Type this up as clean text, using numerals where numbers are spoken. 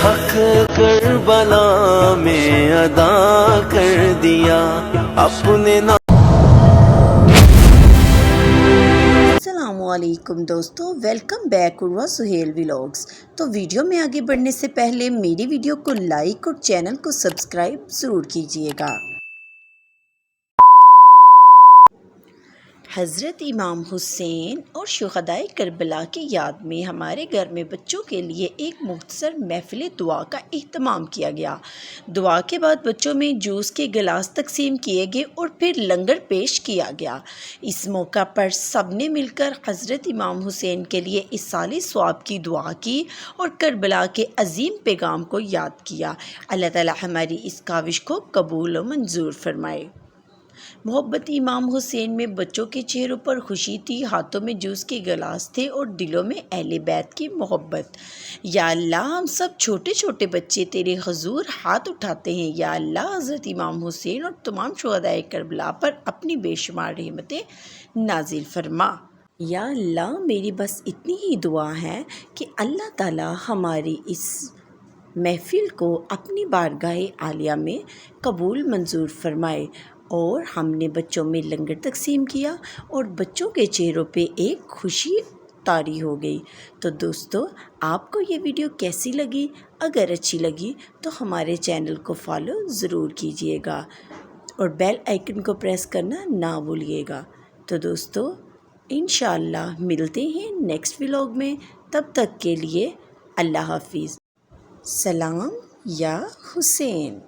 حق کربلا میں ادا کر دیا اپنے السلام علیکم دوستو، ویلکم بیک عروہ سہیل ولاگز۔ تو ویڈیو میں آگے بڑھنے سے پہلے میری ویڈیو کو لائک اور چینل کو سبسکرائب ضرور کیجیے گا۔ حضرت امام حسین اور شہدائے کربلا کی یاد میں ہمارے گھر میں بچوں کے لیے ایک مختصر محفل دعا کا اہتمام کیا گیا۔ دعا کے بعد بچوں میں جوس کے گلاس تقسیم کیے گئے اور پھر لنگر پیش کیا گیا۔ اس موقع پر سب نے مل کر حضرت امام حسین کے لیے ایصال ثواب کی دعا کی اور کربلا کے عظیم پیغام کو یاد کیا۔ اللہ تعالی ہماری اس کاوش کو قبول و منظور فرمائے۔ محبت امام حسین میں بچوں کے چہروں پر خوشی تھی، ہاتھوں میں جوس کے گلاس تھے اور دلوں میں اہل بیت کی محبت۔ یا اللہ، ہم سب چھوٹے چھوٹے بچے تیرے حضور ہاتھ اٹھاتے ہیں۔ یا اللہ، حضرت امام حسین اور تمام شہدائے کربلا پر اپنی بے شمار رحمتیں نازل فرما۔ یا اللہ، میری بس اتنی ہی دعا ہے کہ اللہ تعالی ہماری اس محفل کو اپنی بارگاہ عالیہ میں قبول منظور فرمائے۔ اور ہم نے بچوں میں لنگر تقسیم کیا اور بچوں کے چہروں پہ ایک خوشی طاری ہو گئی۔ تو دوستو، آپ کو یہ ویڈیو کیسی لگی؟ اگر اچھی لگی تو ہمارے چینل کو فالو ضرور کیجیے گا اور بیل آئیکن کو پریس کرنا نہ بھولیے گا۔ تو دوستو، انشاءاللہ ملتے ہیں نیکسٹ ولاگ میں، تب تک کے لیے اللہ حافظ۔ سلام یا حسین۔